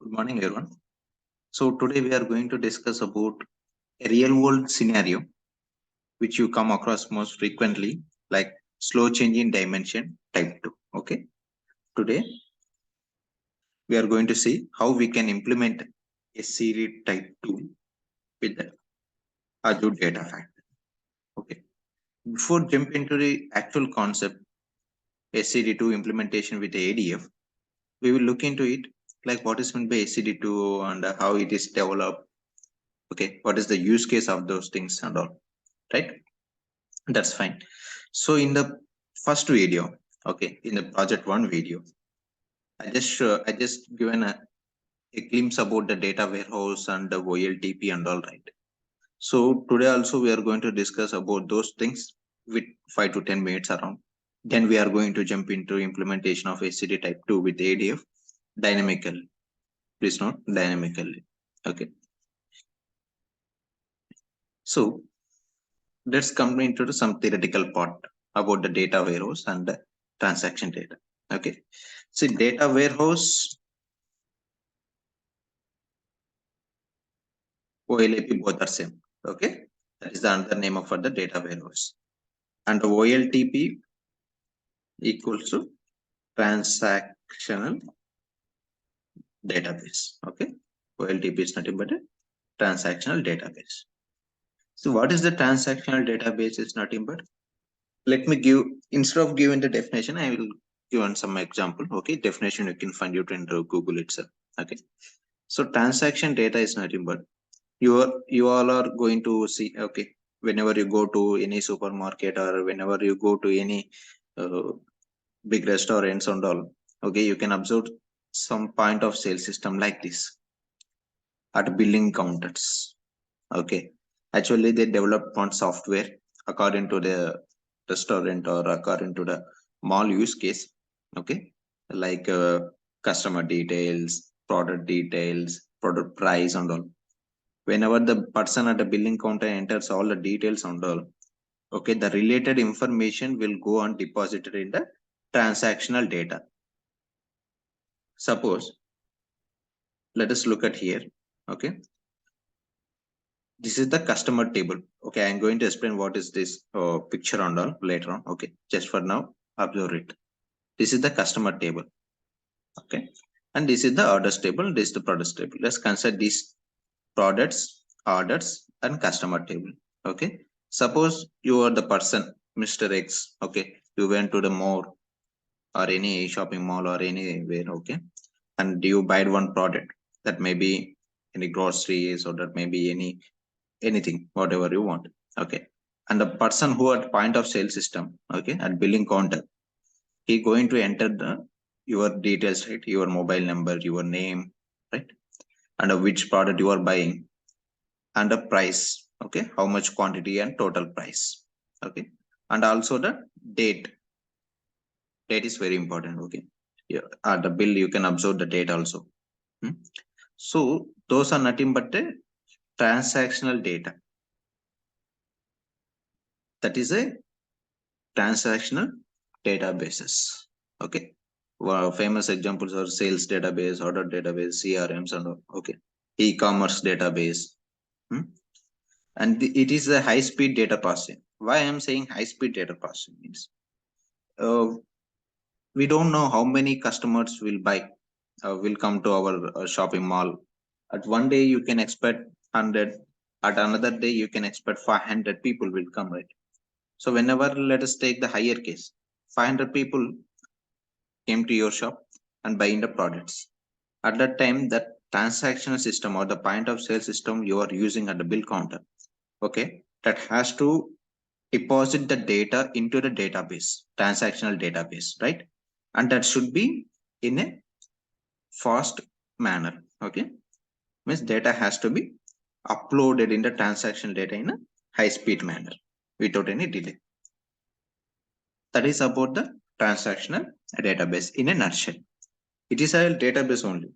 Good morning, everyone. So today we are going to discuss about a real-world scenario which you come across most frequently, like slow changing dimension type 2. Okay. Today we are going to see how we can implement SCD type 2 with the Azure Data Factory. Okay. Before jump into the actual concept SCD2 implementation with the ADF, we will look into it like what is meant by SCD2 and how it is developed. Okay, what is the use case of those things and all, right? That's fine. So in the first video, okay, in the project 1 video, I just given a glimpse about the data warehouse and the OLTP and all, right. So today also we are going to discuss about those things with 5 to 10 minutes around. Then we are going to jump into implementation of SCD type 2 with ADF dynamically. Please note dynamically. Okay. So let's come into some theoretical part about the data warehouse and the transaction data. Okay. See, data warehouse, OLAP both are same. Okay. That is the another name for the data warehouse. And the OLTP equals to transactional database. Okay. OLTP is nothing but a transactional database. So what is the transactional database? Is nothing but, let me give, instead of giving the definition, I will give on some example. Okay. Definition you can find it in Google itself. Okay. So transaction data is nothing but you all are going to see, okay, whenever you go to any supermarket or whenever you go to any uh, big restaurants and all, okay, you can observe some point of sale system like this at billing counters. Okay, actually they developed one software according to the restaurant or according to the mall use case. Okay, like customer details, product price and all. Whenever the person at the billing counter enters all the details and all, okay, the related information will go on deposited in the transactional data. Suppose, let us look at here. Okay, this is the customer table. Okay, I'm going to explain what is this picture and all later on. Okay, just for now, observe it. This is the customer table. Okay, and this is the orders table. This is the products table. Let's consider these products, orders, and customer table. Okay, suppose you are the person, Mr. X. Okay, you went to the mall or any shopping mall or anywhere. Okay, and you buy one product, that may be any groceries or that may be anything, whatever you want. Okay, and the person who at point of sale system, okay, at billing counter, he going to enter the your details, right? Your mobile number, your name, right? And which product you are buying, and the price. Okay, how much quantity and total price. Okay, and also the date. Date is very important. Okay, yeah, the bill you can observe the date also. Hmm? So those are nothing but the transactional data. That is a transactional databases. Okay, well, famous examples are sales database, order database, CRMs, and all. Okay, e-commerce database. Hmm? And it is a high-speed data passing. Why I am saying high-speed data passing means we don't know how many customers will buy, will come to our shopping mall. At one day you can expect 100. At another day you can expect 500 people will come, right? So whenever, let us take the higher case, 500 people came to your shop and buying the products. At that time, that transactional system or the point of sale system you are using at the bill counter, okay, that has to deposit the data into the database, transactional database, right? And that should be in a fast manner. Okay, means data has to be uploaded in the transactional data in a high speed manner without any delay. That is about the transactional database in a nutshell. It is a database only.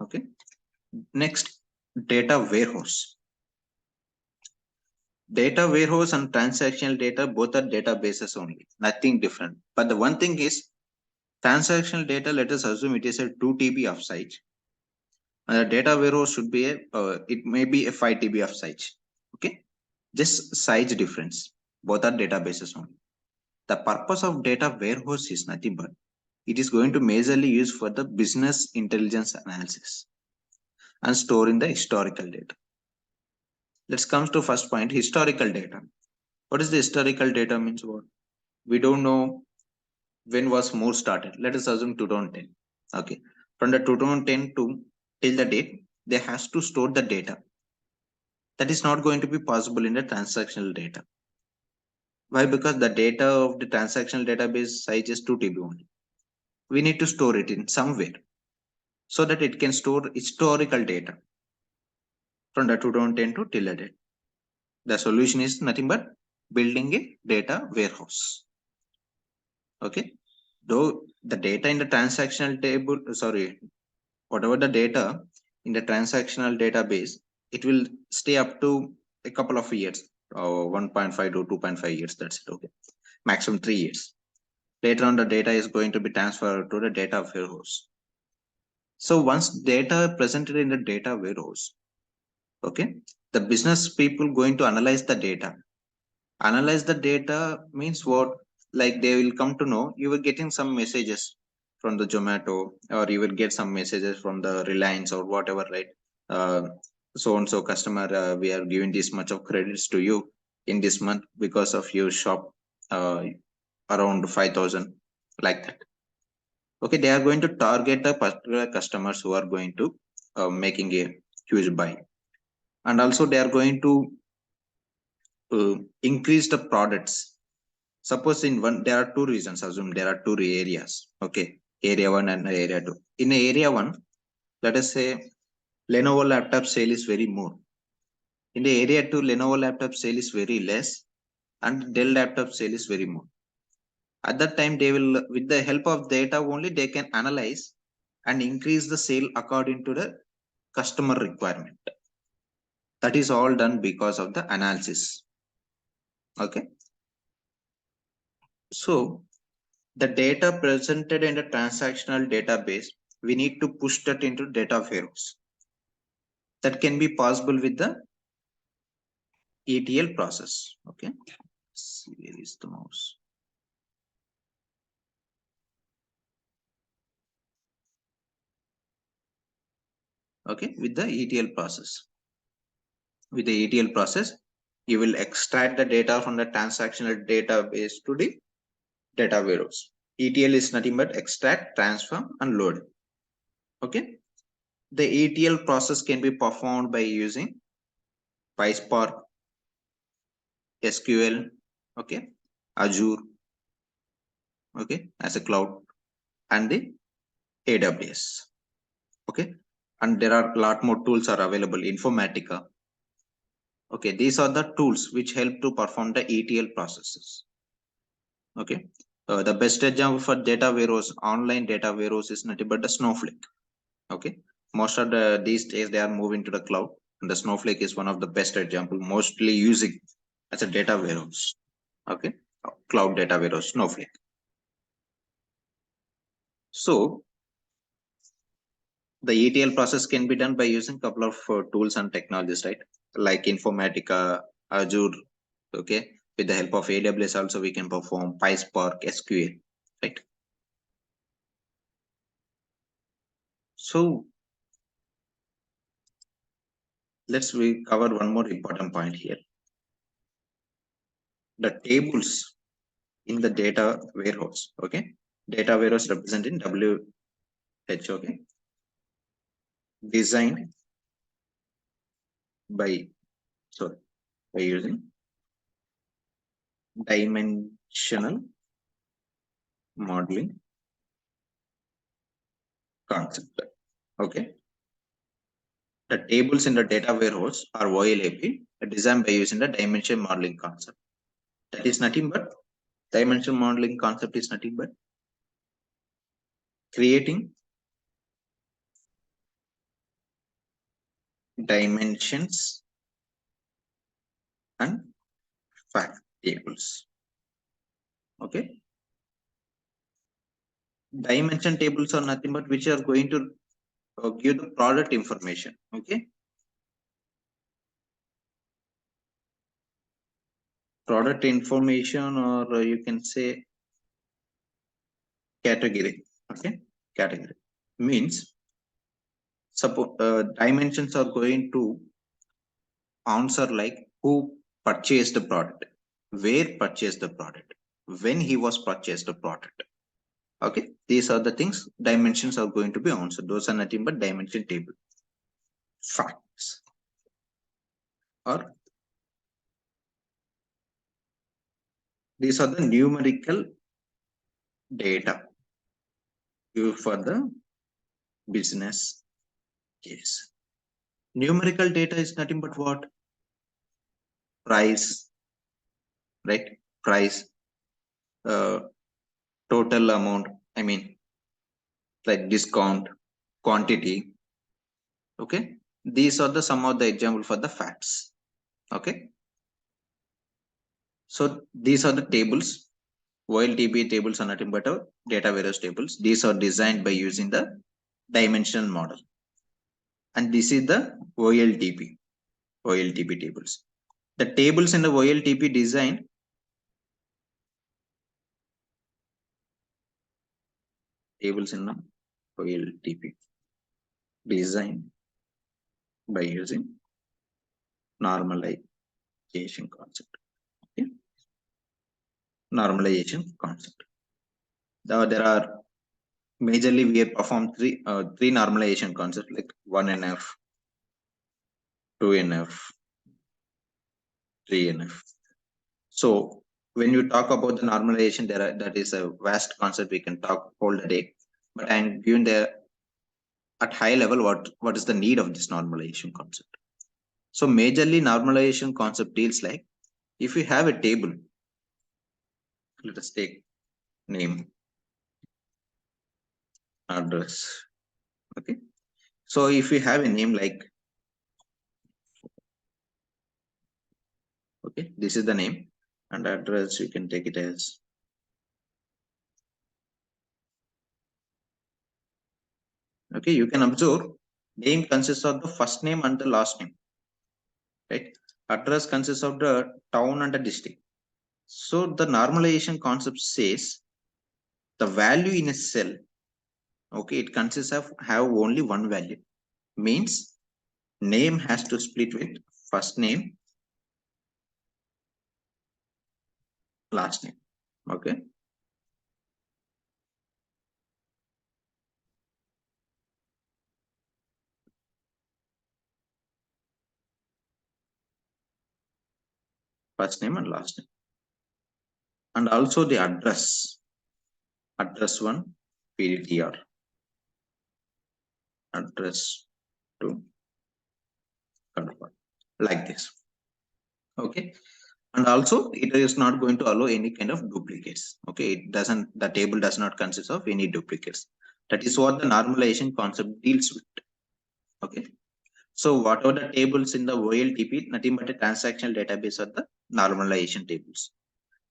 Okay. Next, data warehouse. Data warehouse and transactional data both are databases only, nothing different. But the one thing is transactional data, let us assume it is a 2 TB of size. Data warehouse should be it may be a 5 TB of size. Okay, just size difference. Both are databases only. The purpose of data warehouse is nothing but it is going to majorly use for the business intelligence analysis and storing the historical data. Let's come to first point, historical data. What is the historical data means? What we don't know when was more started. Let us assume 2010. Okay, from the 2010 to till the date, they has to store the data. That is not going to be possible in the transactional data. Why? Because the data of the transactional database size is 2 TB only. We need to store it in somewhere so that it can store historical data from the 2010 to till the date. The solution is nothing but building a data warehouse. Okay, though the data in the transactional table, whatever the data in the transactional database, it will stay up to a couple of years, 1.5 to 2.5 years. That's it. Okay, maximum 3 years. Later on, the data is going to be transferred to the data warehouse. So once data presented in the data warehouse, okay, the business people going to analyze the data. Analyze the data means what? Like they will come to know you were getting some messages from the Zomato, or you will get some messages from the Reliance or whatever, right? So and so customer, we are giving this much of credits to you in this month because of your shop around 5,000, like that. Okay, they are going to target the particular customers who are going to making a huge buy, and also they are going to increase the products. Suppose in one, there are two reasons. Assume there are two areas. Okay, area one and area two. In area one, let us say Lenovo laptop sale is very more. In the area two, Lenovo laptop sale is very less, and Dell laptop sale is very more. At that time, they will, with the help of data only, they can analyze and increase the sale according to the customer requirement. That is all done because of the analysis. Okay. So the data presented in the transactional database, we need to push that into data warehouse. That can be possible with the ETL process. Okay. Where is the mouse? Okay, with the ETL process. With the ETL process, you will extract the data from the transactional database to the data warehouse. ETL is nothing but extract, transform, and load. Okay. The ETL process can be performed by using pyspark, SQL, okay, Azure, okay, as a cloud, and the AWS. Okay, and there are a lot more tools are available. Informatica. Okay, these are the tools which help to perform the ETL processes. Okay, the best example for data warehouse, online data warehouse is nothing but the Snowflake. Okay, most of the these days they are moving to the cloud, and the Snowflake is one of the best example, mostly using as a data warehouse. Okay, cloud data warehouse, Snowflake. So the ETL process can be done by using a couple of tools and technologies, right? Like Informatica, Azure, okay? With the help of AWS also we can perform PySpark, SQL, right? So let's we cover one more important point here. The tables in the data warehouse, okay? Data warehouse represented in WH, okay? Designed by, sorry, by using dimensional modeling concept, okay? The tables in the data warehouse are OLAP designed by using the dimension modeling concept. That is nothing but dimension modeling concept is nothing but creating dimensions and fact tables. Okay. Dimension tables are nothing but which are going to give the product information. Okay, product information, or you can say category. Okay, category means suppose dimensions are going to answer like who purchased the product, where purchased the product, when he was purchased the product. Okay, these are the things dimensions are going to be answered. Those are nothing but dimension table facts, or these are the numerical data used for the business case. Numerical data is nothing but what? Price, right? Price, uh, total amount, I mean, like discount, quantity. Okay, these are the some of the example for the facts. Okay, so these are the tables. OLTP tables are nothing but data warehouse tables. These are designed by using the dimensional model, and this is the OLTP tables. The tables in the OLTP design, tables in the OLTP design by using normalization concept. Okay? Normalization concept. Now there are majorly we have performed three normalization concepts like 1NF, 2NF, 3NF. So when you talk about the normalization, that is a vast concept we can talk all the day. But I'm given the at high level what is the need of this normalization concept. So majorly normalization concept deals like if you have a table, let us take name, address. Okay. So if we have a name like, okay, this is the name, and address you can take it as, okay, you can observe name consists of the first name and the last name, right? Address consists of the town and the district. So the normalization concept says the value in a cell, okay, it consists of have only one value. Means name has to split with first name, last name. Okay. First name and last name. And also the address. Address 1, PDTR. Address 2, confirm. Like this. Okay. And also it is not going to allow any kind of duplicates. Okay. It doesn't, the table does not consist of any duplicates. That is what the normalization concept deals with. Okay. So whatever the tables in the OLTP, nothing but a transactional database are the normalization tables,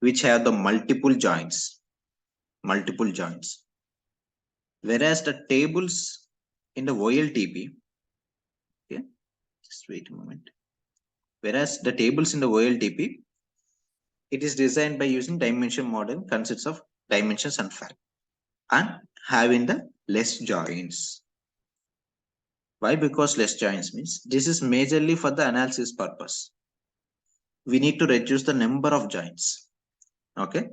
which have the multiple joins. Whereas the tables in the OLTP, okay, just wait a moment. Whereas the tables in the OLTP, it is designed by using dimension model, consists of dimensions and fact, and having the less joins. Why? Because less joins means this is majorly for the analysis purpose. We need to reduce the number of joins. Okay.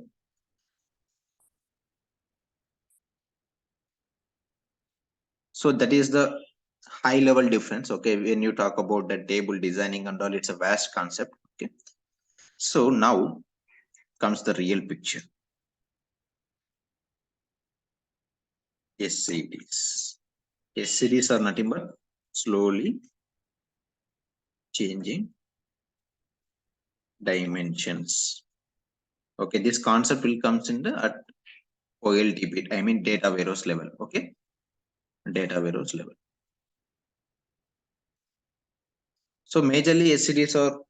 So that is the high level difference. Okay. When you talk about the table designing and all, it's a vast concept. Okay. So now comes the real picture. SCDs. SCDs are nothing but slowly changing dimensions. Okay, this concept will comes in the at OLTP, I mean data warehouse level. Okay, data warehouse level. So majorly SCDs are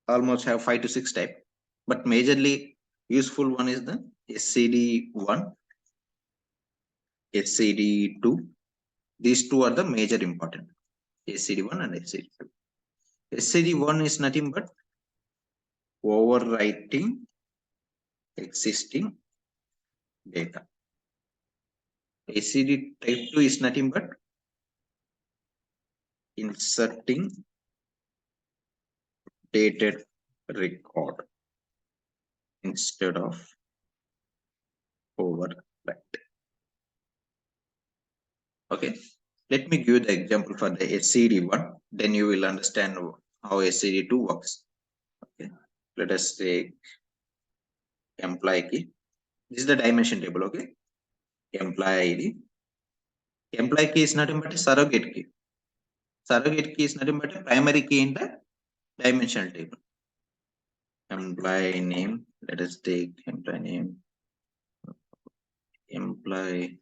almost have 5 to 6 type, but majorly useful one is the SCD1, SCD2, These two are the major important, SCD1 and SCD2. SCD1 is nothing but overwriting existing data. SCD-Type2 is nothing but inserting dated record instead of overwrite. Okay, let me give the example for the SCD1, then you will understand how SCD2 works. Okay, let us take employee key. This is the dimension table. Okay, employee ID. Employee key is nothing but a surrogate key. Surrogate key is nothing but a primary key in the dimensional table. Employee name. Let us take employee name. Employee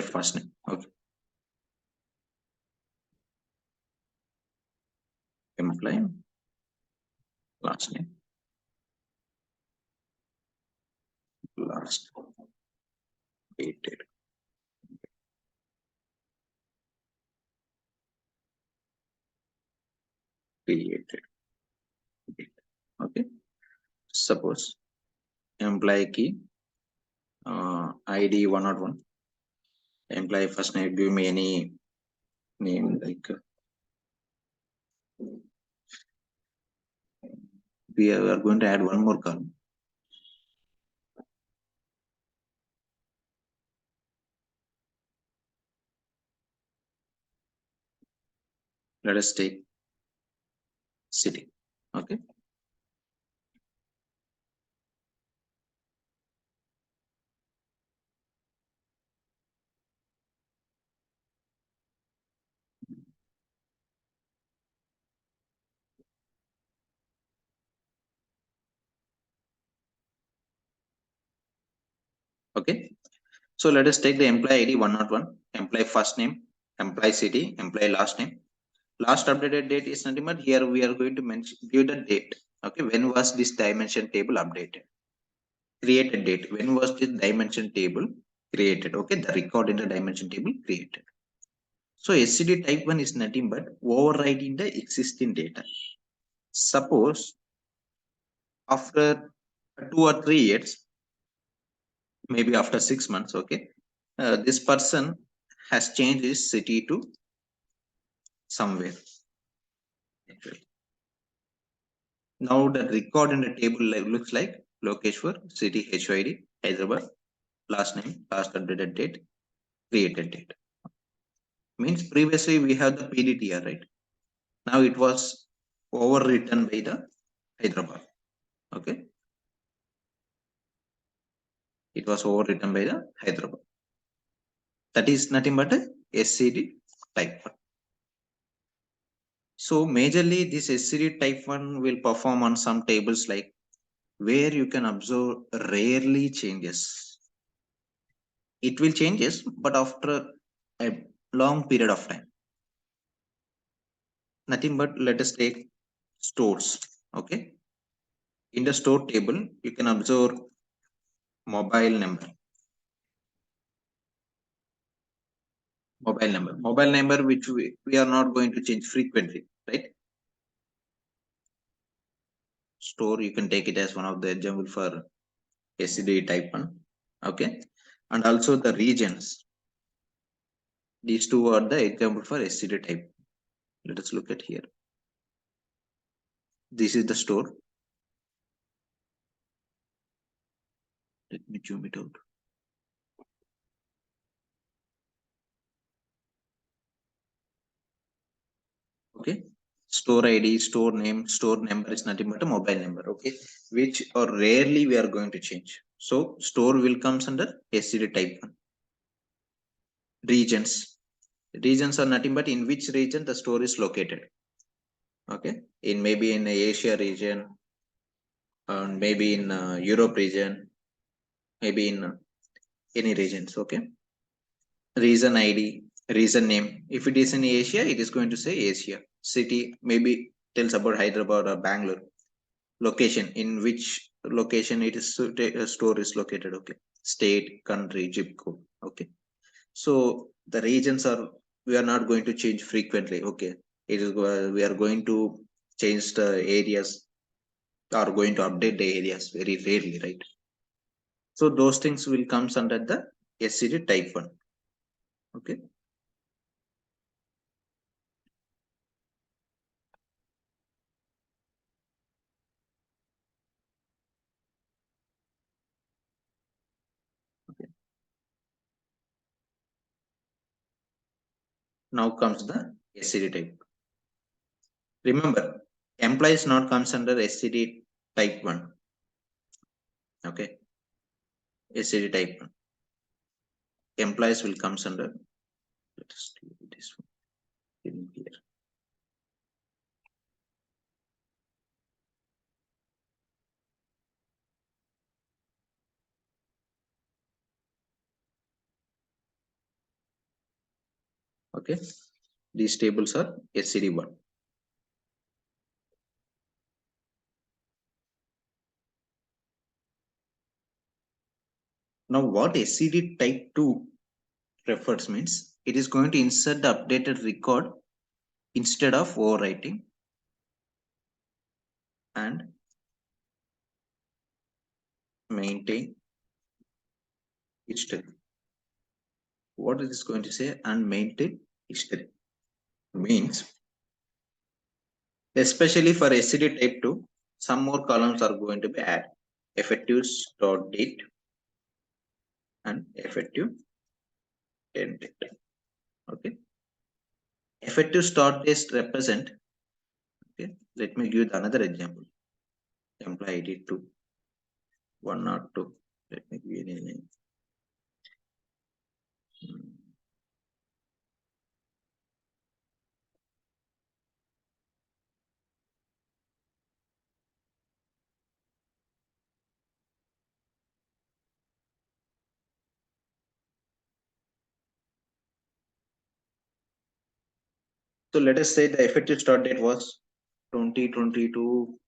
first name. Okay. Employee last name. Last dated. Created. Okay. Suppose employee key ID 101. Employee first name, give me any name like we are going to add one more column. Let us take city. Okay. Okay. So let us take the employee ID 101, employee first name, employee city, employee last name. Last updated date is nothing but here we are going to mention give the date. Okay, when was this dimension table updated? Created date. When was this dimension table created? Okay, the record in the dimension table created. So SCD type 1 is nothing but overriding the existing data. Suppose after 2 or 3 years, maybe after 6 months, okay, this person has changed his city to somewhere. Now the record in the table looks like Lokeshwar, city HYD, Hyderabad, last name, last updated date, created date. Means previously we have the PDTR, right? Now it was overwritten by the Hyderabad. Okay. It was overwritten by the Hyderabad. That is nothing but a SCD type 1. So majorly this SCD type 1 will perform on some tables like where you can observe rarely changes. It will changes, but after a long period of time. Nothing but let us take stores. Okay. In the store table, you can observe mobile number. Mobile number which we are not going to change frequently, right? Store, you can take it as one of the example for SCD type 1. Okay. And also the regions. These two are the example for SCD type. Let us look at here. This is the store. Let me zoom it out. Okay. Store ID, store name, store number is nothing but a mobile number. Okay. Which or rarely we are going to change. So store will comes under SCD type 1. Regions. Regions are nothing but in which region the store is located. Okay. In maybe in Asia region, and maybe in Europe region, maybe in any regions. Okay. Region ID, region name. If it is in Asia, it is going to say Asia. City maybe tells about Hyderabad or Bangalore. location, in which location it is store is located. Okay, state, country, zip code. Okay, so the regions are, we are not going to change frequently. Okay, it is we are going to change the areas, are going to update the areas very rarely, right? So those things will comes under the SCD type 1. Okay, okay. Now comes the SCD type. Remember, employees not comes under SCD type 1. Okay, SCD type 1. Employees will comes under, let us do this one in here. Okay, these tables are SCD1. Now what SCD type 2 refers means, it is going to insert the updated record instead of overwriting and maintain history. What is this going to say? And maintain history means, especially for SCD type 2, some more columns are going to be added. Effective start date and effective end date. Okay, effective start date represent. Okay, let me give another example. Employee ID 2, 102. Let me give any name. So let us say the effective start date was 2022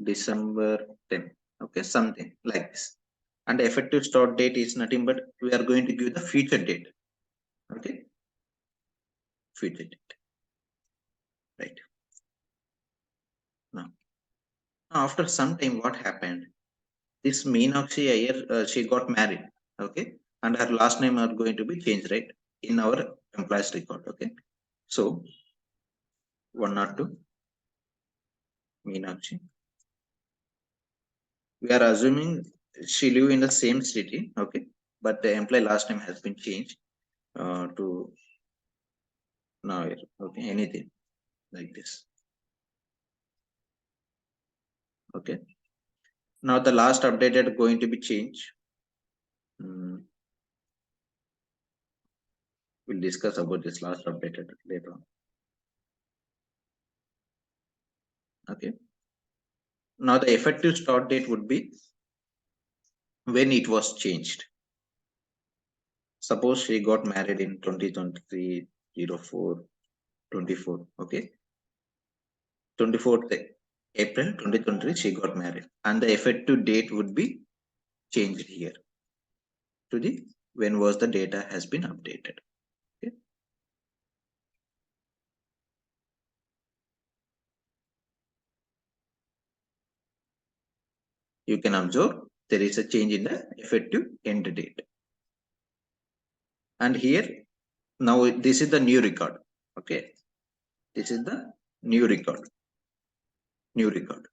December 10. Okay, something like this. And the effective start date is nothing but we are going to give the future date. Okay, future date. Right. Now, after some time, what happened? This Meenakshi Iyer, she got married. Okay, and her last name are going to be changed, right, in our employees record. Okay, so 102 Meenakshi. We are assuming she live in the same city. Okay, but the employee last name has been changed to now. Okay, anything like this. Okay, now the last updated going to be changed. We'll discuss about this last updated later on. Okay, now the effective start date would be when it was changed. Suppose she got married in 2023 04 24. Okay, 24th April 2023 she got married, and the effective date would be changed here to the when was the data has been updated. Okay, you can observe there is a change in the effective end date. And here now this is the new record. Okay, this is the new record. New record.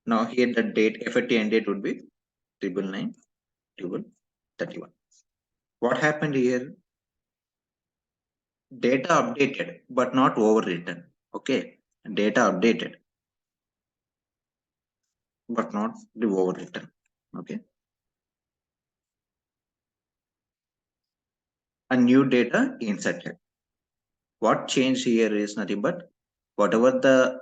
Now here the date, effective end date would be 999/31. What happened here? Data updated, but not overwritten. Okay, data updated, but not the overwritten. Okay, a new data inserted. What changed here is nothing but whatever the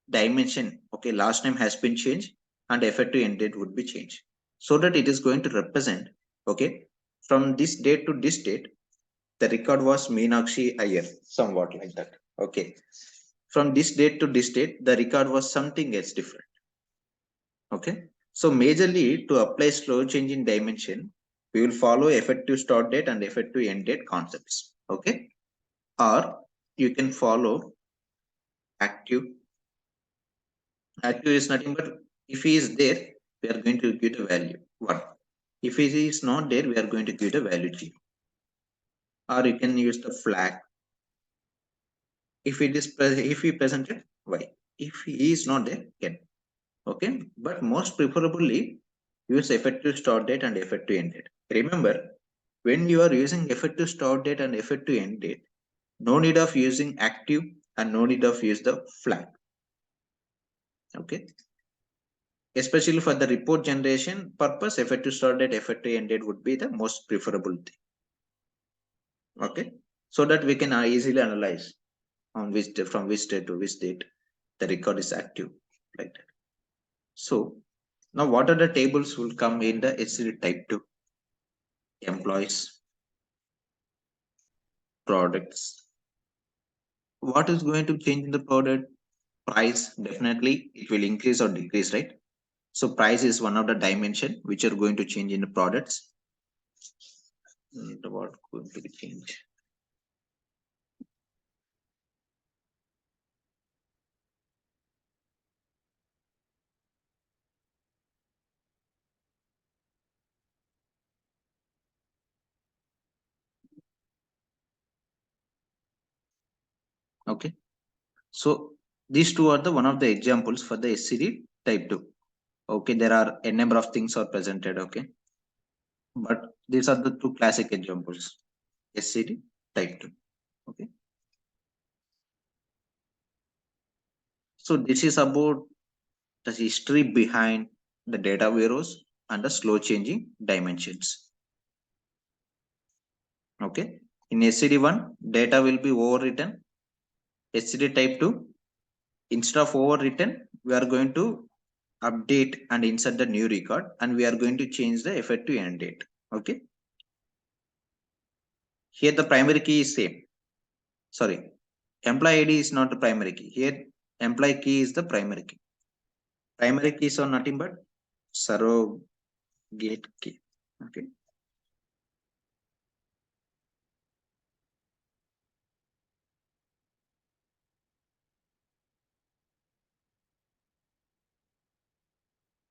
dimension. Okay, last name has been changed and effective end date would be changed, so that it is going to represent. Okay, from this date to this date, the record was Meenakshi Iyer, somewhat like that. Okay, from this date to this date, the record was something else different. Okay. So majorly to apply slow change in dimension, we will follow effective start date and effective end date concepts. Okay. Or you can follow active. Active is nothing but if he is there, we are going to give the value 1. If he is not there, we are going to give the value 0. Or you can use the flag. If it is if he presented y. If he is not there, can. Okay. But most preferably use effective start date and effective end date. Remember, when you are using effective start date and effective end date, no need of using active and no need of use the flag. Okay. Especially for the report generation purpose, effective start date, effective end date would be the most preferable thing. Okay. So that we can easily analyze on which from which date to which date the record is active, like that. So now what are the tables will come in the SCD type 2? Employees, products. What is going to change in the product? Price, definitely it will increase or decrease, right? So price is one of the dimension which are going to change in the products. And what going to change? Okay. So these two are the one of the examples for the SCD type 2. Okay, there are a number of things are presented. Okay, but these are the two classic examples. SCD type 2. Okay. So this is about the history behind the data warehouse and the slow changing dimensions. Okay. In SCD1, data will be overwritten. SCD type 2, instead of overwritten, we are going to update and insert the new record and we are going to change the effective end date. Okay. Here the primary key is same. Sorry, employee ID is not the primary key. Here employee key is the primary key. Primary keys are nothing but surrogate key. Okay.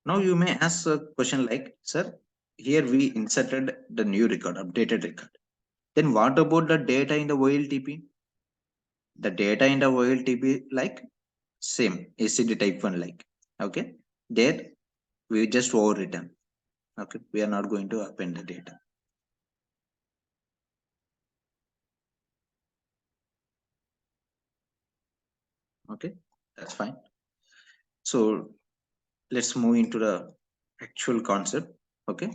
Now you may ask a question like, sir, here we inserted the new record, updated record. Then what about the data in the OLTP? The data in the OLTP like same SCD type 1 like. Okay. There we just overwritten. Okay. We are not going to append the data. Okay. That's fine. So let's move into the actual concept. Okay.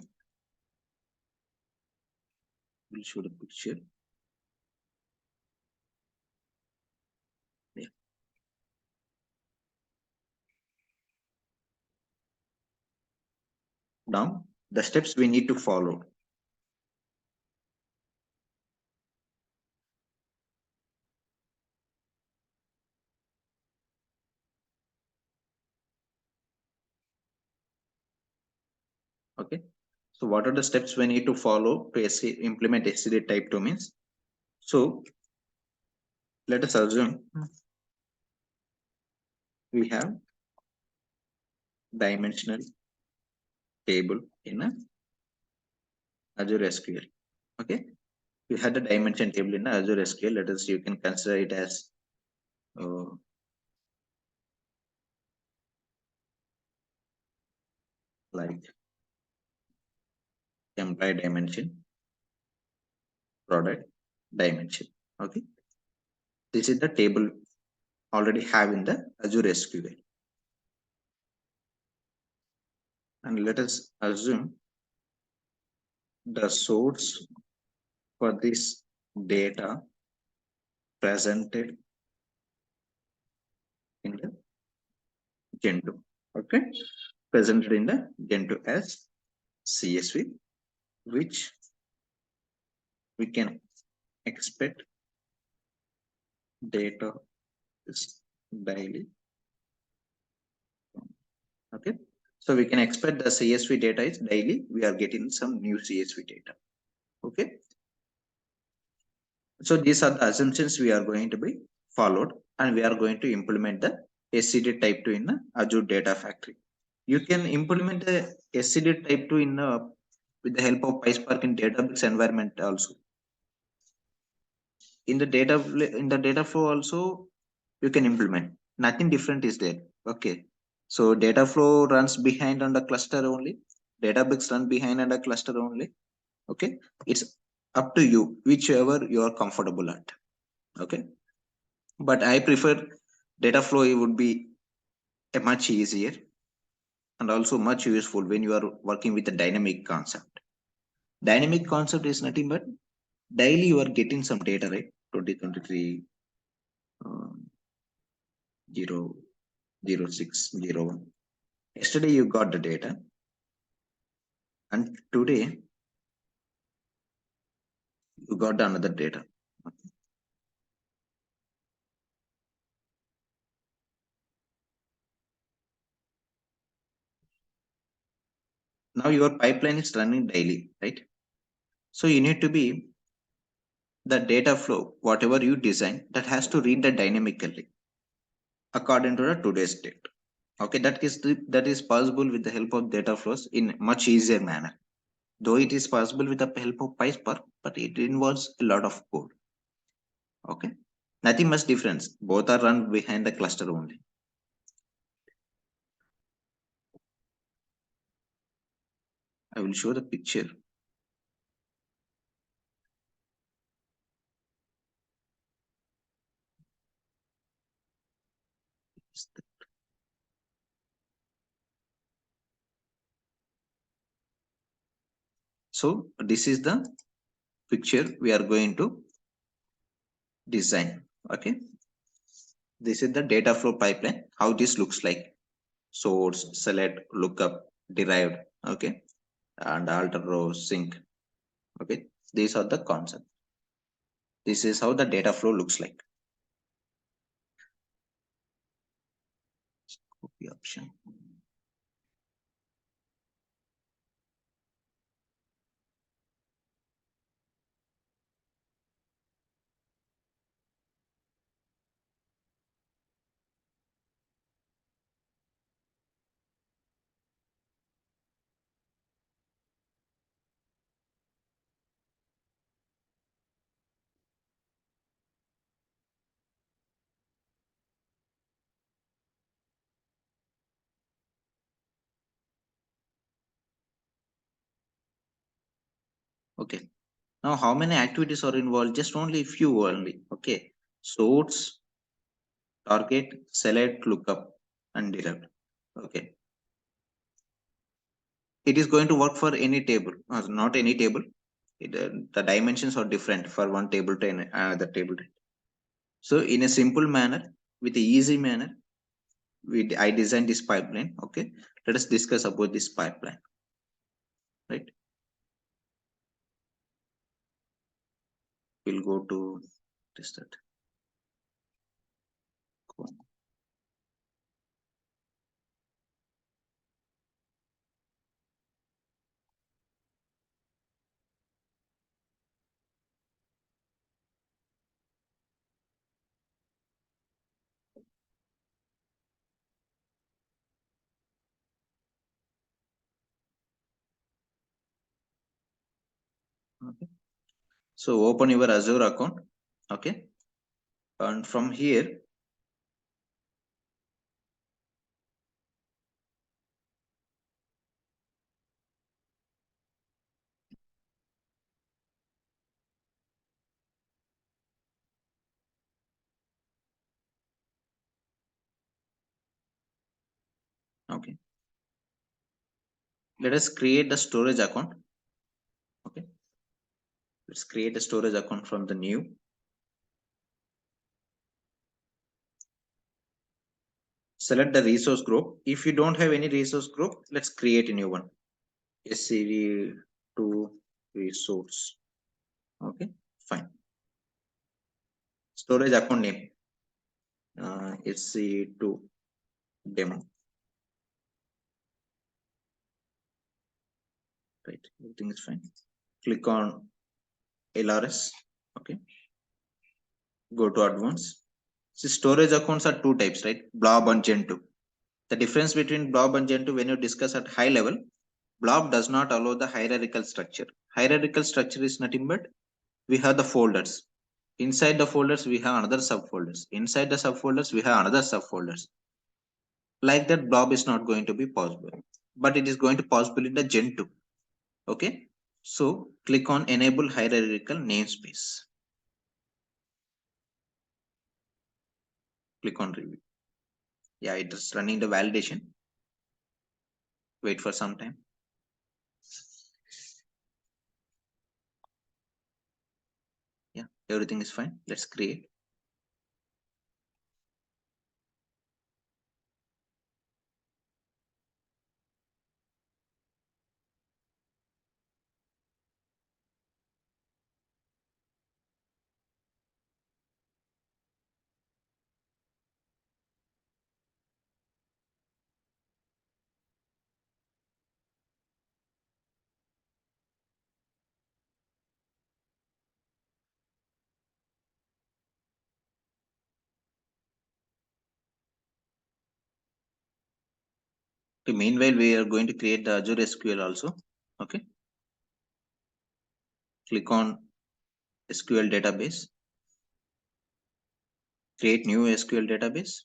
We'll show the picture. Yeah. Now the steps we need to follow. Okay. So what are the steps we need to follow to implement SCD type 2 means? So let us assume we have dimensional table in a Azure SQL. Okay. We had the dimension table in Azure SQL. Let us, you can consider it as like employee dimension, product dimension. Okay. This is the table already have in the Azure SQL. And let us assume the source for this data presented in the Gen2. Okay. Presented in the Gen2 as CSV, which we can expect data is daily. Okay, so we can expect the CSV data is daily. We are getting some new CSV data. Okay, so these are the assumptions we are going to be followed, and we are going to implement the SCD type 2 in the Azure Data Factory. You can implement the SCD type 2 in with the help of pyspark in database environment also. In the data flow also you can implement. Nothing different is there. Okay, so data flow runs behind on the cluster only, database run behind on the cluster only. Okay, it's up to you whichever you are comfortable at. Okay, but I prefer data flow. It would be a much easier and also much useful when you are working with a dynamic concept. Dynamic concept is nothing but daily you are getting some data, right? 2023 0 06 01. Yesterday you got the data, and today you got another data. Now your pipeline is running daily, right? So you need to be the data flow, whatever you design, that has to read the dynamically according to the today's date. Okay, that is possible with the help of data flows in much easier manner. Though it is possible with the help of PySpark, but it involves a lot of code. Okay, nothing much difference. Both are run behind the cluster only. I will show the picture. So this is the picture we are going to design. Okay, this is the data flow pipeline, how this looks like: source, select, lookup, derived. Okay, and alter row, sync. Okay, these are the concept. This is how the data flow looks like. Copy option. Okay, now how many activities are involved? Just only few only. Okay, source, target, select, lookup, and derived. Okay, it is going to work for any table, not any table. The dimensions are different for one table to another table. So in a simple manner, with a easy manner, I designed this pipeline. Okay, let us discuss about this pipeline. Right, we'll go to this that. Okay, so open your Azure account. Okay, and from here, okay, let us create the storage account. Okay, let's create a storage account from the new. Select the resource group. If you don't have any resource group, let's create a new one. SCD-2 resource. Okay, fine. Storage account name. SCD-2 demo. Right, everything is fine. Click on LRS. Okay, go to advanced. See, storage accounts are two types, right? Blob and Gen2. The difference between blob and Gen2, when you discuss at high level, blob does not allow the hierarchical structure. Hierarchical structure is nothing but we have the folders. Inside the folders, we have another subfolders. Inside the subfolders, we have another subfolders. Like that, blob is not going to be possible, but it is going to possible in the Gen2. Okay, so click on enable hierarchical namespace. Click on review. Yeah, it is running the validation. Wait for some time. Yeah, everything is fine. Let's create. Okay, meanwhile, we are going to create the Azure SQL also. Okay, click on SQL database. Create new SQL database.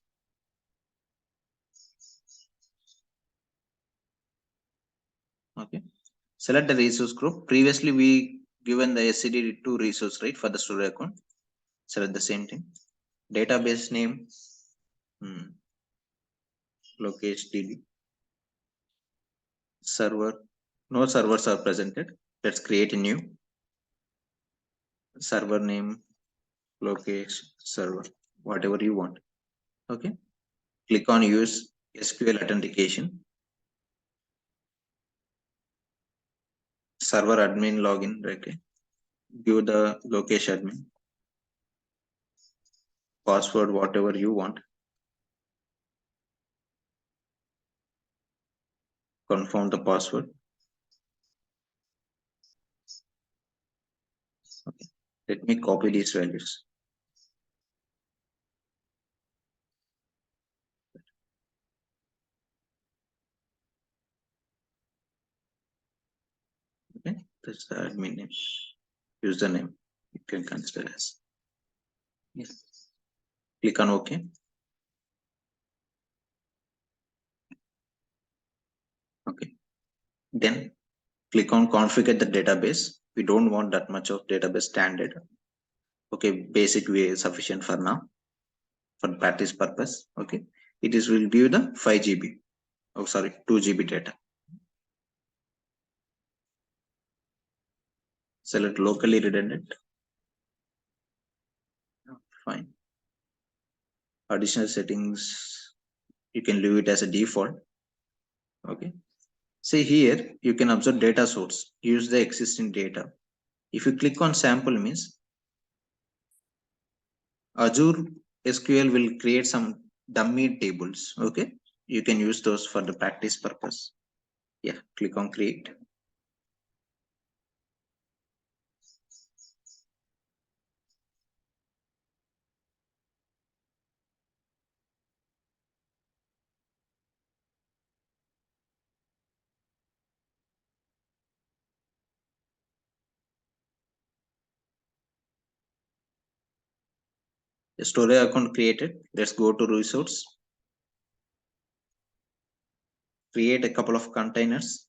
Okay, select the resource group. Previously, we given the SCD-2 resource, right, for the storage account. Select the same thing. Database name, location DB. Server, no servers are presented. Let's create a new server name, location, server, whatever you want. Okay, click on use SQL authentication. Server admin login. Okay, give the location admin password, whatever you want. Confirm the password. Okay, let me copy these values. Okay, that's the admin name. Username you can consider as. Yes. Click on OK. Okay, then click on configure the database. We don't want that much of database standard. Okay, basic way is sufficient for now for practice purpose. Okay, it is will give the 5 GB. Oh, sorry, 2 GB data. Select locally redundant. Fine. Additional settings, you can leave it as a default. Okay. See here, you can observe data source. Use the existing data. If you click on sample means Azure SQL will create some dummy tables. Okay. You can use those for the practice purpose. Yeah. Click on create. The storage account created. Let's go to resource. Create a couple of containers.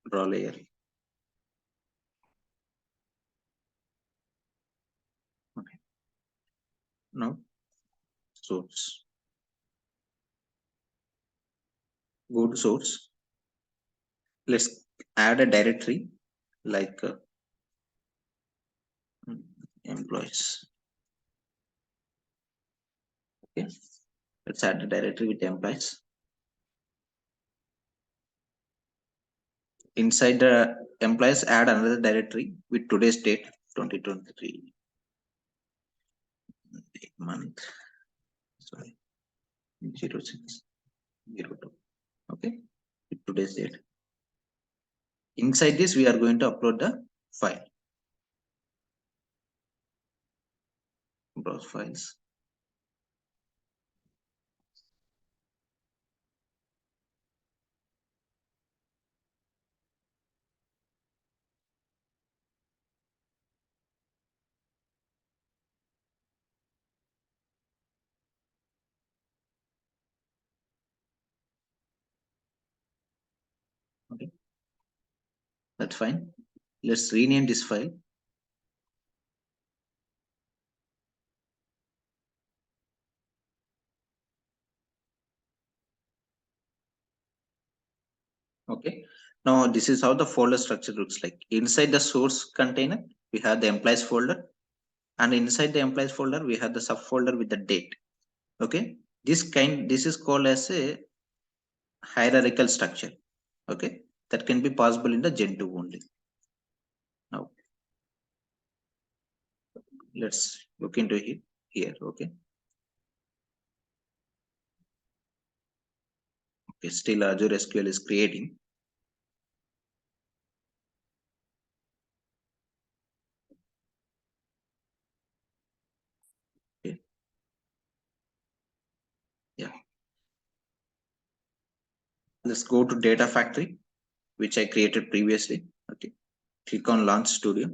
Draw layer. Okay. Now source. Go to source. Let's add a directory like employees. Okay. Let's add a directory with employees. Inside the employees, add another directory with today's date 2023. month, sorry, 0602. Okay, today's date. Inside this, we are going to upload the file. Browse files. Okay, that's fine. Let's rename this file. Okay, now this is how the folder structure looks like. Inside the source container, we have the employees folder, and inside the employees folder, we have the subfolder with the date. Okay, this is called as a hierarchical structure. Okay, that can be possible in the Gen 2 only. Now, let's look into it here. Okay, okay, still Azure SQL is creating. Okay, yeah. Let's go to Data Factory, which I created previously. Okay, click on Launch Studio.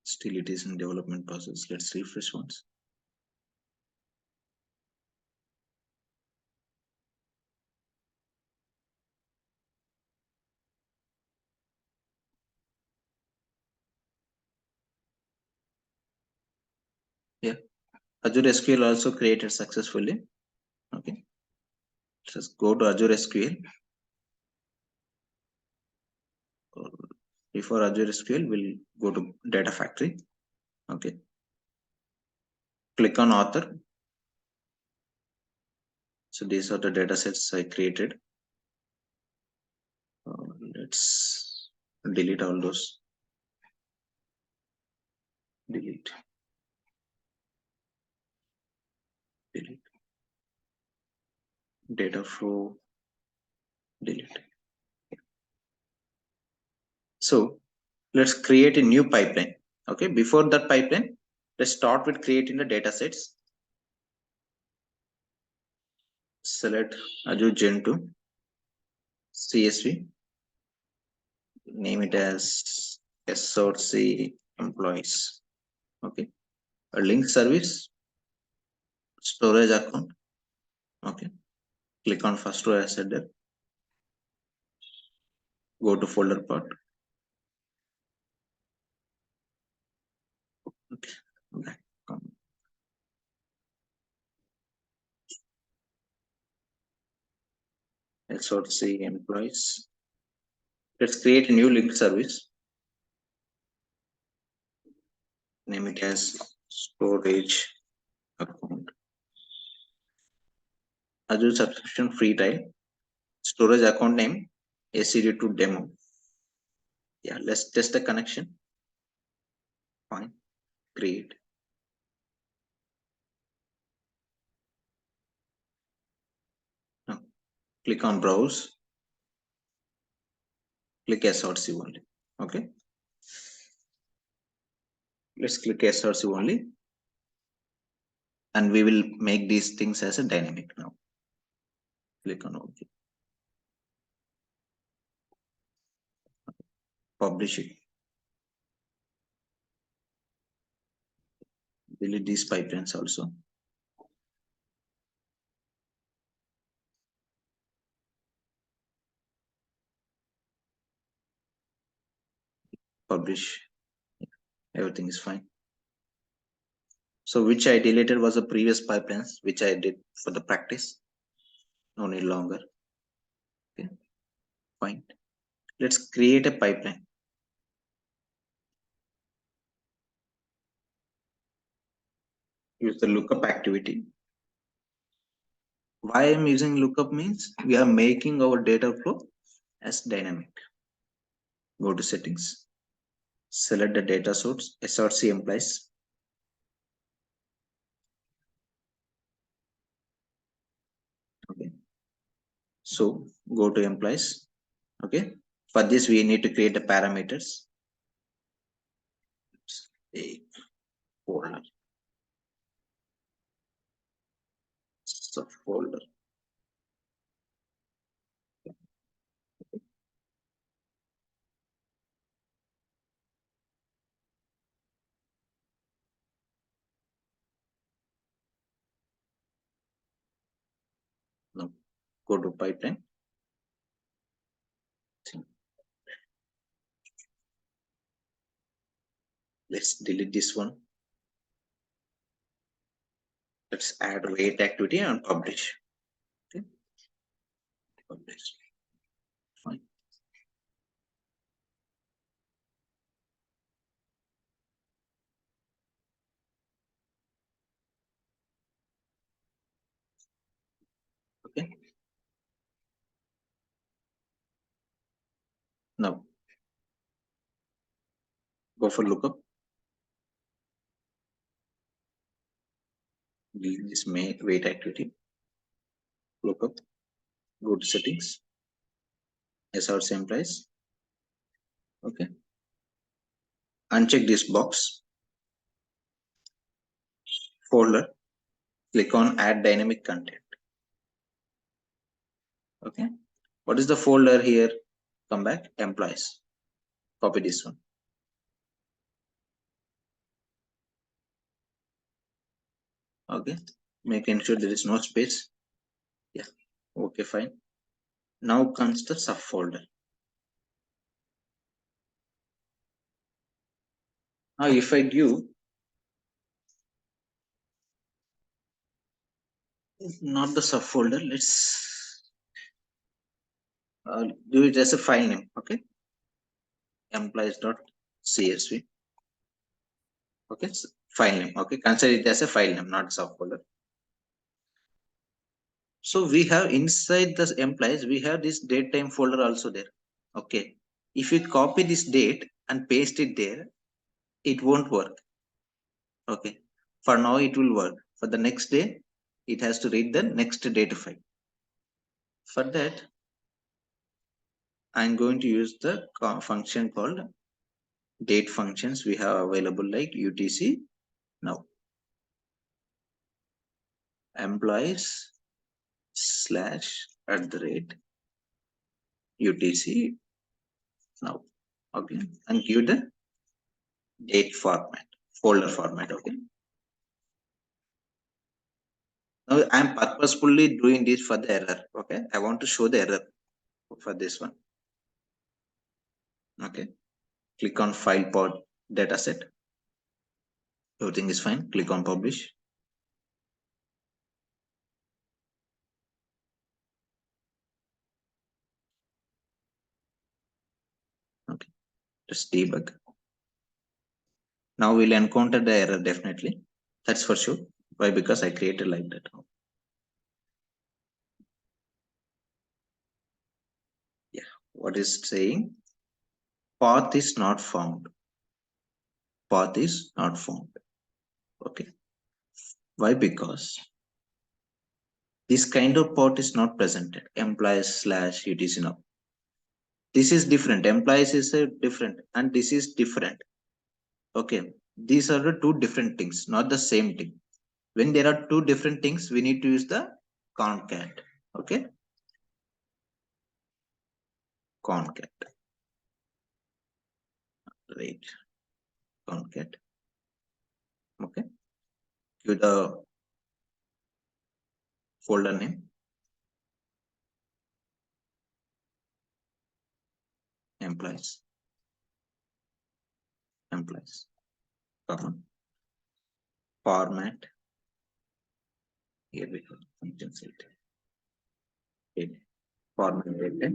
Still it is in development process. Let's refresh once. Yeah, Azure SQL also created successfully. Okay, let's go to Azure SQL. Before Azure SQL, we'll go to Data Factory. Okay, click on Author. So these are the data sets I created. Let's delete all those. Delete. Delete. Data flow. Delete. So let's create a new pipeline. Okay, before that pipeline, let's start with creating the data sets. Select Azure Gen 2 CSV. Name it as SRC employees. Okay, a link service, storage account. Okay, click on first row as said there. Go to folder part. Okay, back. SRC employees. Let's create a new link service. Name it as storage account. Azure subscription free trial. Storage account name SCD-2 demo. Yeah, let's test the connection. Fine. Create. Now click on browse. Click SRC only. Okay. Let's click SRC only. And we will make these things as a dynamic now. Click on OK. Publish it. Delete these pipelines also. Publish. Everything is fine. So which I deleted was the previous pipelines, which I did for the practice. No need longer. Okay, fine. Let's create a pipeline. Use the lookup activity. Why I'm using lookup means we are making our data flow as dynamic. Go to settings, select the data source, src employees. Okay. So go to employees. Okay. For this, we need to create the parameters. A folder, subfolder. Now go to pipeline. Let's delete this one. Let's add wait activity and publish. Okay. Publish. Fine. Okay. Now go for lookup. Delete this make wait activity. Lookup. Go to settings. SRC employees. Okay. Uncheck this box. Folder. Click on add dynamic content. Okay. What is the folder here? Come back. Employees. Copy this one. Okay. Making sure there is no space. Yeah. Okay, fine. Now comes the subfolder. Now if I give not the subfolder, let's do it as a file name. Okay. Employees.csv. Okay. File name. Okay. Consider it as a file name, not subfolder. So we have inside the employees, we have this date time folder also there. Okay. If we copy this date and paste it there, it won't work. Okay. For now, it will work. For the next day, it has to read the next data file. For that, I'm going to use the function called date functions we have available like UTC now. Employees / UTC now. Okay. And give the date format, folder format. Okay. Now I'm purposefully doing this for the error. Okay. I want to show the error for this one. Okay. Click on file pod dataset. Everything is fine. Click on publish. Okay. Just debug. Now we'll encounter the error definitely. That's for sure. Why? Because I created like that. Yeah. What is saying? Path is not found. Path is not found. Okay. Why? Because this kind of path is not presented. Employees / UTC now. This is different. Employees is a different, and this is different. Okay. These are the two different things, not the same thing. When there are two different things, we need to use the concat. Okay. Concat. Right. Concat. Okay. Give the folder name. Employees. Employees. Format. Here we go. Function set. Okay. Format data.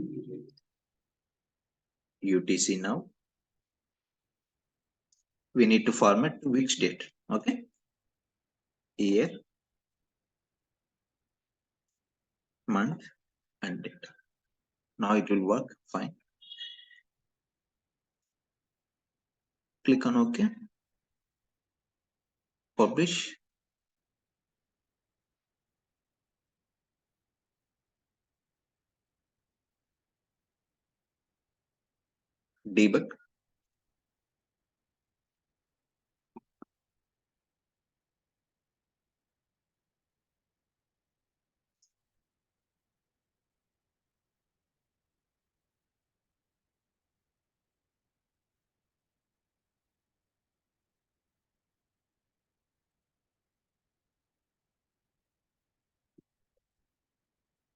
UTC now. We need to format which date. Okay. Year, month, and date. Now it will work fine. Click on OK. Publish. Debug.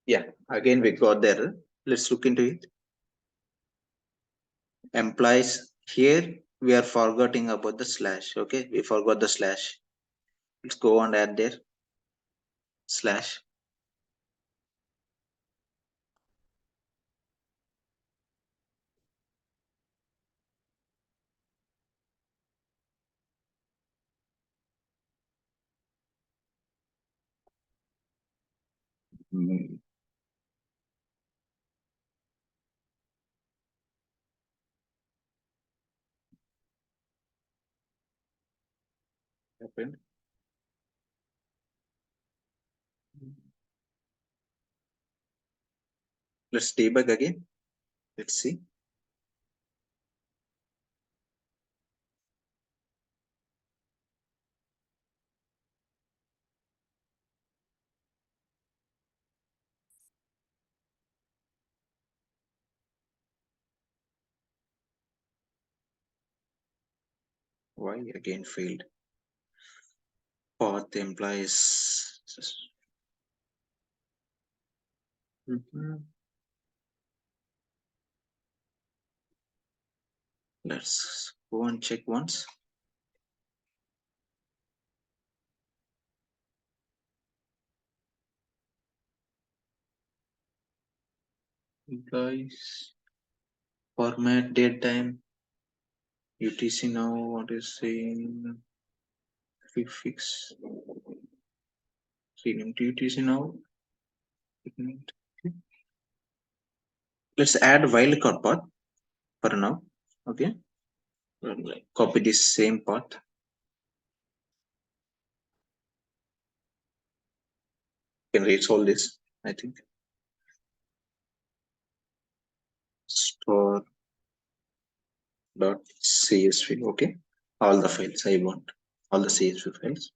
Yeah, again we got there. Let's look into it. Employees, here we are forgetting about the slash. Okay, we forgot the slash. Let's go and add there slash. Mm, happened. Let's debug again. Let's see. Why again failed? Path implies. Mhm. Let's go and check once. Guys, format date time UTC now. What is saying? Fix rename to UTC now. Let's add wildcard path for now. Okay. Copy this same path. Can resolve this. I think store dot csv. Okay. All the files I want. All the CSV files.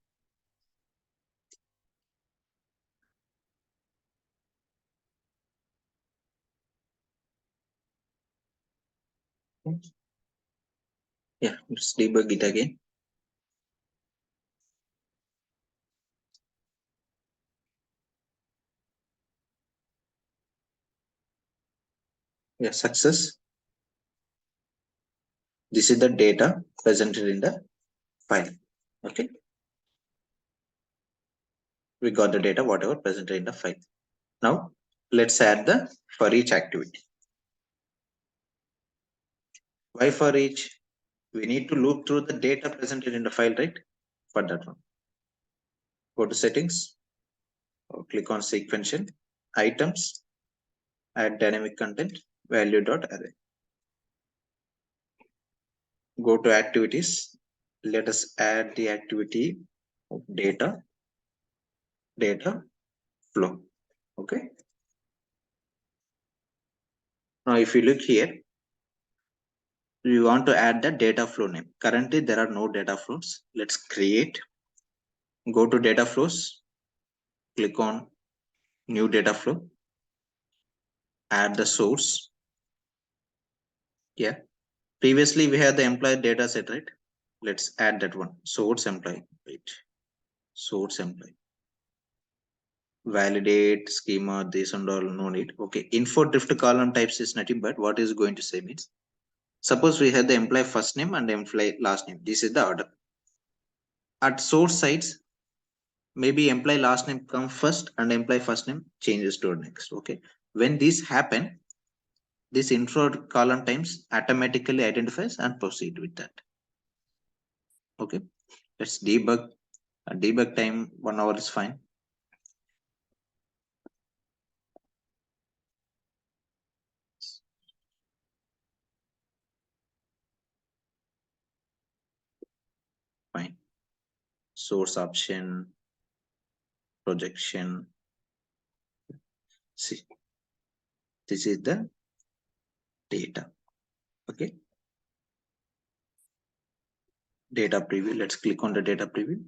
Yeah, let's debug it again. Yeah, success. This is the data presented in the file. Okay. We got the data, whatever presented in the file. Now, let's add the for each activity. Why for each? We need to loop through the data presented in the file, right? For that one. Go to settings, or click on sequential, items, add dynamic content, value.array. Go to activities. Let us add the activity of data flow. Okay. Now, if you look here, we want to add the data flow name. Currently, there are no data flows. Let's create. Go to data flows. Click on new data flow. Add the source. Yeah. Previously, we had the employee data set, right? Let's add that one. Source employee. Wait. Source employee. Validate schema, this and all, no need. Okay. Info drift column types is nothing but what is going to say means. Suppose we have the employee first name and employee last name. This is the order. At source sites, maybe employee last name come first and employee first name changes to next. Okay. When this happen, this info column times automatically identifies and proceed with that. Okay. Let's debug. Debug time 1 hour is fine. Fine. Source option, projection. See, this is the data. Okay. Data preview. Let's click on the data preview.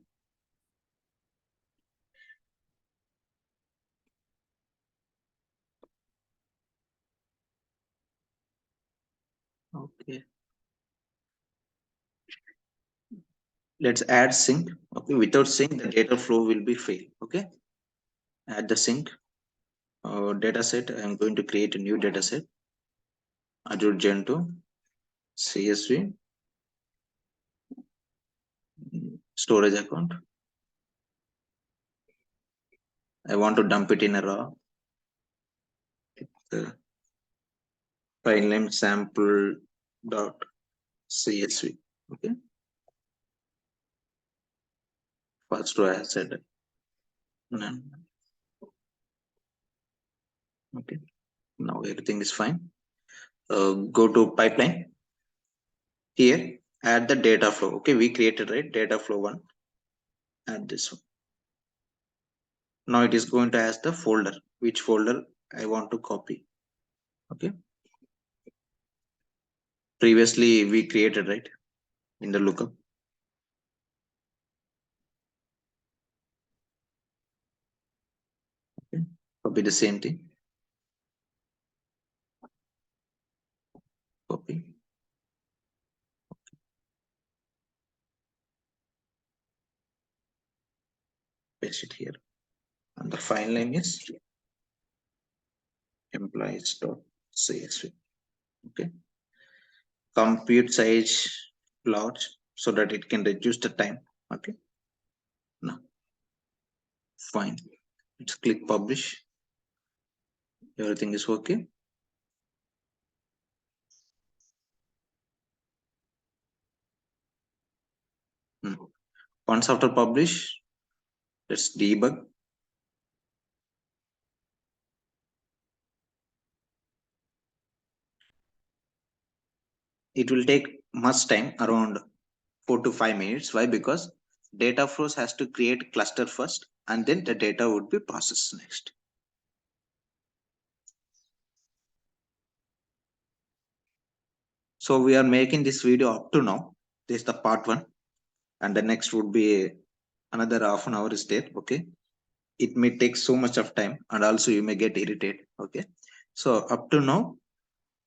Okay. Let's add sync. Okay. Without sync, the data flow will be fail. Okay. Add the sync data set. I'm going to create a new data set. Azure Gen 2, CSV, storage account. I want to dump it in a raw. The file name sample dot CSV. Okay. First row I said none. Okay. Now everything is fine. Go to pipeline. Here, add the data flow. Okay, we created right data flow one. Add this one. Now it is going to ask the folder. Which folder I want to copy. Okay. Previously we created right in the lookup. Okay. Copy the same thing. Copy. Paste it here. And the file name is employees.csv. Okay. Compute size large so that it can reduce the time. Okay. Now, fine. Let's click publish. Everything is okay. Once after publish, let's debug. It will take much time, around 4 to 5 minutes. Why? Because data flows has to create cluster first and then the data would be processed next. So we are making this video up to now. This is the part 1 and the next would be another half an hour is there. Okay. It may take so much of time and also you may get irritated. Okay. So up to now,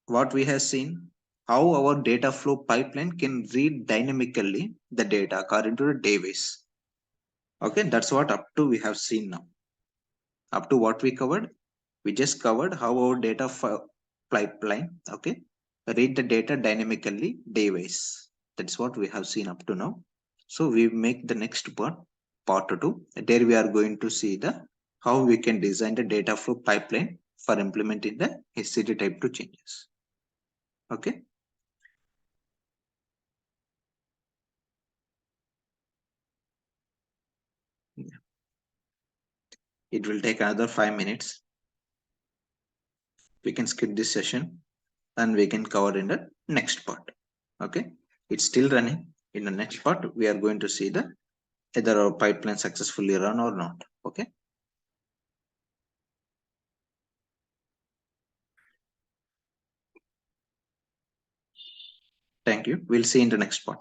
what we have seen, how our data flow pipeline can read dynamically the data according to the database. Okay, that's what up to we have seen now. Up to what we covered, we just covered how our data pipeline, okay, read the data dynamically database. That's what we have seen up to now. So we make the next part 2. There we are going to see the how we can design the data flow pipeline for implementing the SCD-Type2 changes. Okay. Yeah. It will take another 5 minutes. We can skip this session and we can cover in the next part. Okay. It's still running. In the next part, we are going to see the either our pipeline successfully run or not. Okay. Thank you. We'll see in the next part.